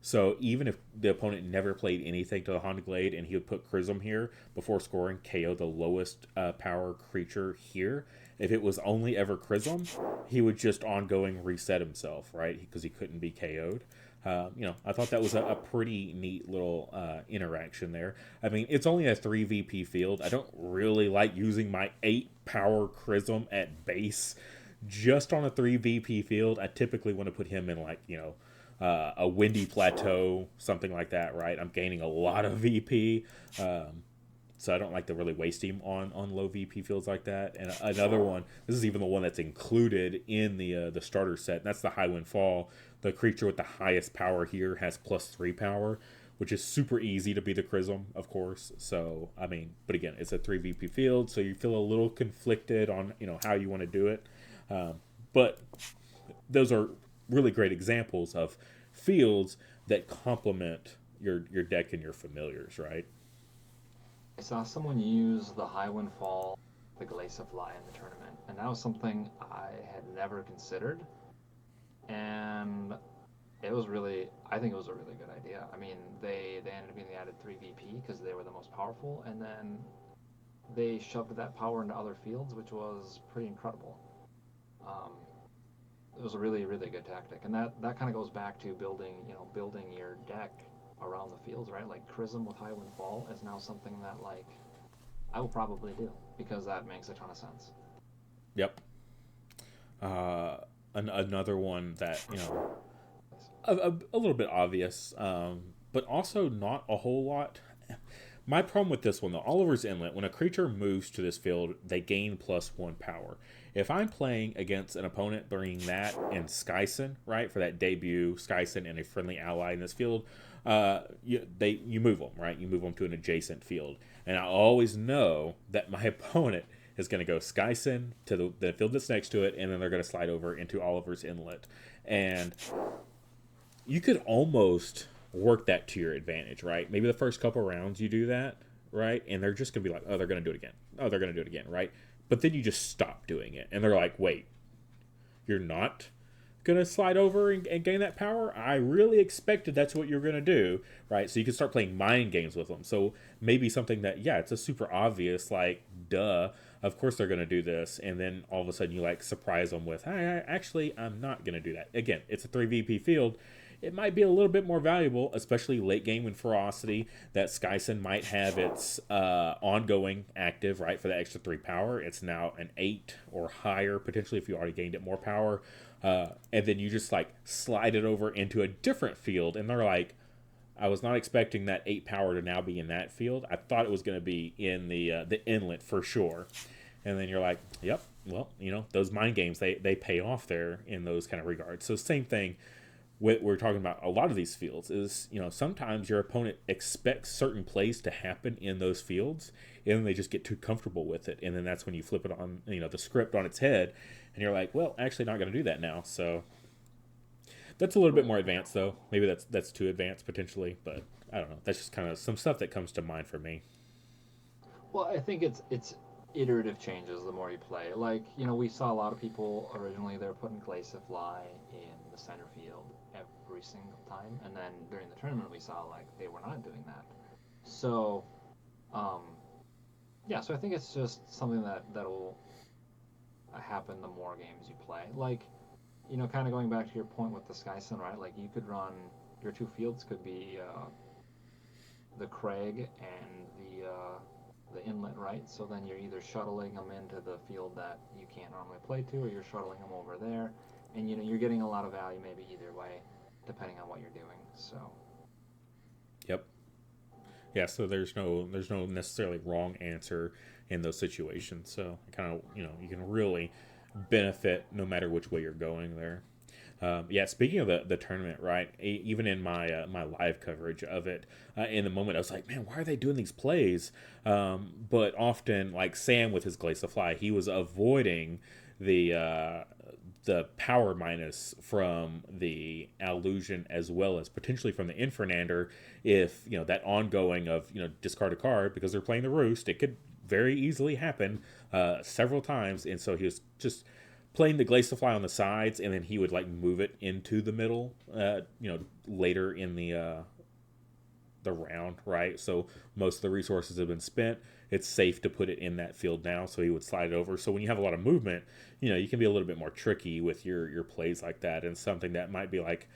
So even if the opponent never played anything to the Haunted Glade and he would put Chrism here before scoring, KO the lowest power creature here, if it was only ever Chrism, he would just ongoing reset himself, right? Because he couldn't be KO'd. I thought that was a pretty neat little interaction there. I mean, it's only a 3 VP field. I don't really like using my 8 power Chrism at base just on a 3 VP field. I typically want to put him in like, a windy plateau, something like that, right? I'm gaining a lot of VP. So I don't like to really waste him on low VP fields like that. And another one, this is even the one that's included in the starter set, and that's the Highwind Fall. The creature with the highest power here has +3 power, which is super easy to be the Chrism, of course. So, I mean, but again, it's a 3 VP field, so you feel a little conflicted on, how you want to do it. But those are really great examples of fields that complement your deck and your familiars, right? I saw someone use the Highwind Fall, the Glaciifly in the tournament, and that was something I had never considered. And I think it was a really good idea. I mean, they ended up being the added 3 VP because they were the most powerful, and then they shoved that power into other fields, which was pretty incredible. Um, it was a really, really good tactic, and that kind of goes back to building your deck around the fields, right? Like Chrism with Highwind Fall is now something that like I will probably do because that makes a ton of sense. Yep. Another one that a little bit obvious, but also not a whole lot. My problem with this one, though, Oliver's Inlet, when a creature moves to this field, they gain +1 power. If I'm playing against an opponent bringing that and Skyson, right, for that debut, Skyson and a friendly ally in this field, you move them, right? You move them to an adjacent field. And I always know that my opponent is going to go Skyson to the field that's next to it, and then they're going to slide over into Oliver's Inlet. And you could almost work that to your advantage, right? Maybe the first couple rounds you do that, right? And they're just going to be like, oh, they're going to do it again. Oh, they're going to do it again, right? But then you just stop doing it. And they're like, wait, you're not going to slide over and gain that power? I really expected that's what you're going to do, right? So you can start playing mind games with them. So maybe something that, yeah, it's a super obvious, like, duh, of course they're going to do this. And then all of a sudden you, like, surprise them with, hey, actually, I'm not going to do that. Again, it's a 3 VP field. It might be a little bit more valuable, especially late game when Ferocity, that Skyson might have its ongoing active, right, for the extra 3 power. It's now an 8 or higher, potentially, if you already gained it more power. And then you just, like, slide it over into a different field, and they're like, I was not expecting that 8 power to now be in that field. I thought it was going to be in the inlet for sure. And then you're like, yep, well, those mind games, they pay off there in those kind of regards. So same thing. We're talking about a lot of these fields is, sometimes your opponent expects certain plays to happen in those fields, and then they just get too comfortable with it. And then that's when you flip it on, the script on its head, and you're like, well, actually not going to do that now. So that's a little bit more advanced, though. Maybe that's too advanced potentially, but I don't know. That's just kind of some stuff that comes to mind for me. Well, I think it's iterative changes the more you play. Like, we saw a lot of people originally they were putting Glaciifly in the center field every single time, and then during the tournament we saw like they were not doing that. So, yeah, so I think it's just something that'll happen the more games you play. Like, kind of going back to your point with the Skyson, right? Like you could run your two fields could be the Craig and the inlet, right? So then you're either shuttling them into the field that you can't normally play to, or you're shuttling them over there, and you're getting a lot of value maybe either way, depending on what you're doing. So. Yep. Yeah. So there's no necessarily wrong answer in those situations. So kind of you can really benefit no matter which way you're going there. Yeah, speaking of the tournament, right? Even in my live coverage of it, in the moment, I was like, man, why are they doing these plays? But often, like Sam with his Glaciifly, he was avoiding the the power minus from the Allusion as well as potentially from the Infernander. If that ongoing of discard a card because they're playing the Roost, it could very easily happen several times. And so he was just playing the Glaze to Fly on the sides, and then he would like move it into the middle, later in the round, right? So most of the resources have been spent. It's safe to put it in that field now, so he would slide it over. So when you have a lot of movement, you can be a little bit more tricky with your plays like that, and something that might be like,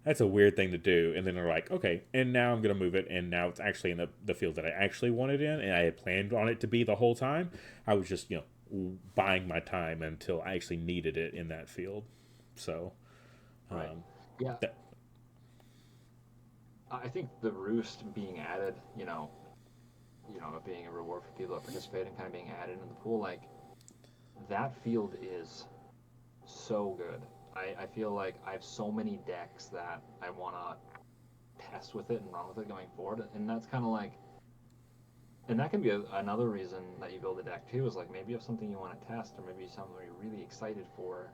that's a weird thing to do, and then they're like, okay, and now I'm gonna move it, and now it's actually in the field that I actually wanted in, and I had planned on it to be the whole time. I was just buying my time until I actually needed it in that field. So Right. um, Yeah. that I think the Roost being added, it being a reward for people that participate and kind of being added into the pool, like that field is so good. I feel like I have so many decks that I want to test with it and run with it going forward, and that's kind of like, and that can be another reason that you build a deck too, is like maybe you have something you want to test, or maybe something you're really excited for,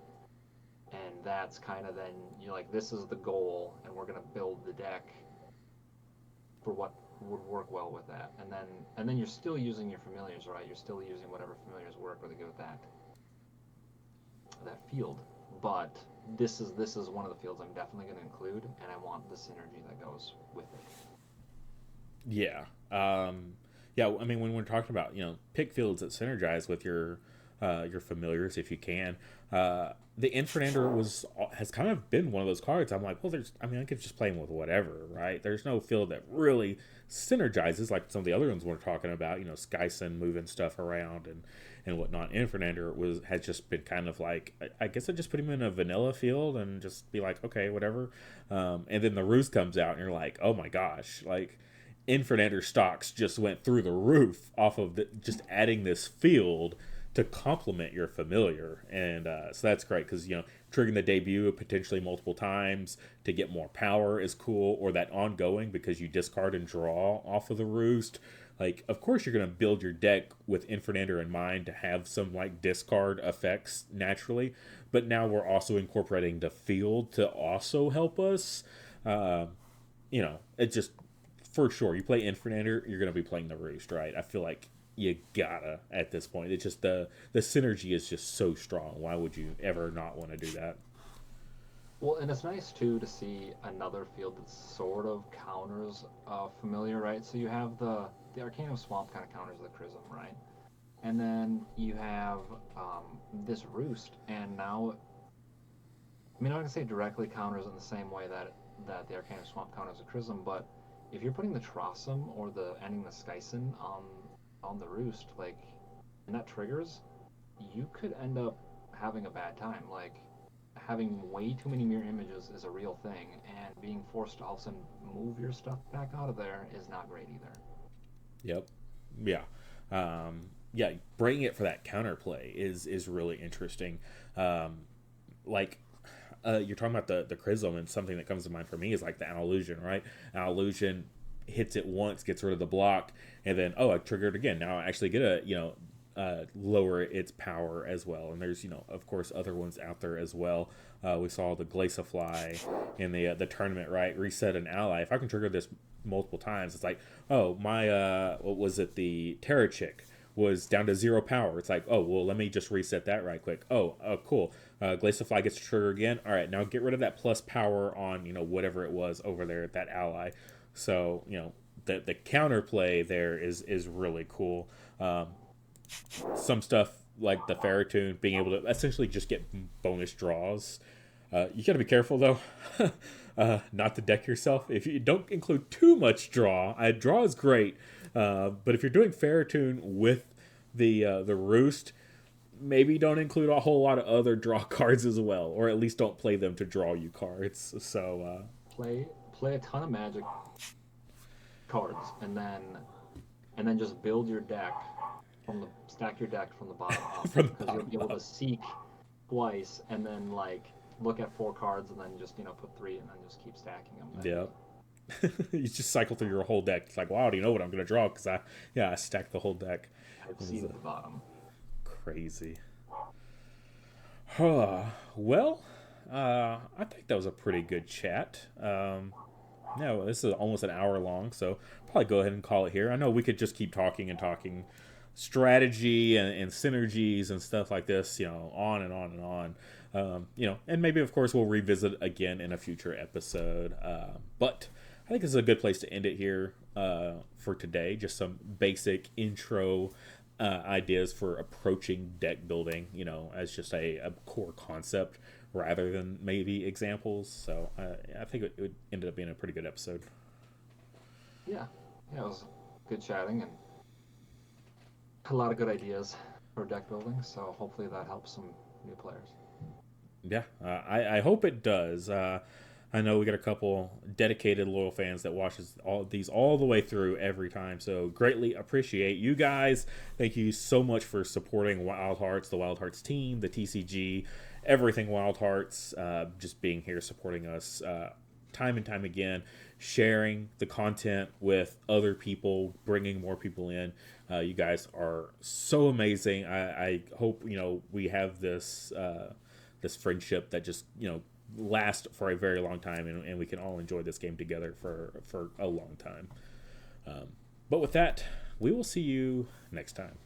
and that's kind of then you're like, this is the goal, and we're gonna build the deck for what would work well with that, and then you're still using your familiars, right? You're still using whatever familiars work really good with that field, but this is one of the fields I'm definitely going to include, and I want the synergy that goes with it. Yeah. Yeah, I mean, when we're talking about, pick fields that synergize with your familiars if you can. The Infernander has kind of been one of those cards. I'm like, well, I could just play him with whatever, right? There's no field that really synergizes like some of the other ones we're talking about. Skyson moving stuff around and whatnot. Infernander has just been kind of like, I guess I just put him in a vanilla field and just be like, okay, whatever. And then the Roost comes out and you're like, oh my gosh, like Infernander stocks just went through the roof off of just adding this field to complement your familiar, and so that's great because triggering the debut potentially multiple times to get more power is cool, or that ongoing because you discard and draw off of the Roost. Like, of course you're going to build your deck with Infernander in mind to have some like discard effects naturally, but now we're also incorporating the field to also help us. It just, for sure, you play Infernander, you're going to be playing the Roost, right? I feel like you gotta at this point. It's just the synergy is just so strong. Why would you ever not want to do that? Well, and it's nice too to see another field that sort of counters familiar, right? So you have the Arcanum Swamp kind of counters the Chrism, right? And then you have this Roost, and now, I mean, I'm not gonna say directly counters in the same way that the Arcanum Swamp counters the Chrism, but if you're putting the Trossum or the ending the Skyson on the Roost, like, and that triggers, you could end up having a bad time. Like, having way too many mirror images is a real thing, and being forced to all of a sudden move your stuff back out of there is not great either. Yep. Yeah. Yeah. Bringing it for that counterplay is really interesting. Like, you're talking about the Chrism, and something that comes to mind for me is like the Allusion, right? Allusion hits it once, gets rid of the block, and then I triggered again. Now I actually get lower its power as well. And there's of course other ones out there as well. We saw the Glaciafly in the tournament, right? Reset an ally. If I can trigger this multiple times, it's like, oh, my what was it, the Terra Chick was down to 0 power. It's like, oh well, let me just reset that right quick. Cool. Glaciafly gets to trigger again. All right, now get rid of that plus power on whatever it was over there at that ally. So the counterplay there is really cool. Some stuff like the Ferrotoon being able to essentially just get bonus draws. You got to be careful though, not to deck yourself. If you don't include too much draw, draw is great, but if you're doing Ferrotoon with the Roost, maybe don't include a whole lot of other draw cards as well, or at least don't play them to draw you cards. So Play a ton of Magic cards, and then just build your deck stack your deck from the bottom up, from the because you'll bottom be able to up. seek twice, and then like look at 4 cards, and then just put 3, and then just keep stacking them. Yeah. You just cycle through your whole deck. It's like, wow, do you know what I'm going to draw? Because I stacked the whole deck. I've It was seen the bottom. crazy. Well, I think that was a pretty good chat. No, this is almost an hour long, so probably go ahead and call it here. I know we could just keep talking and talking strategy and synergies and stuff like this, on and on and on. And maybe of course we'll revisit again in a future episode. But I think this is a good place to end it here for today. Just some basic intro ideas for approaching deck building, as just a core concept rather than maybe examples. So I think it ended up being a pretty good episode. Yeah, yeah, it was good chatting and a lot of good ideas for deck building. So hopefully that helps some new players. Yeah, I hope it does. I know we got a couple dedicated loyal fans that watches all these all the way through every time. So greatly appreciate you guys. Thank you so much for supporting Wild Hearts, the Wild Hearts team, the TCG, everything Wild Hearts. Just being here supporting us time and time again, sharing the content with other people, bringing more people in. You guys are so amazing. I hope we have this friendship that just last for a very long time, and we can all enjoy this game together for a long time. But with that, we will see you next time.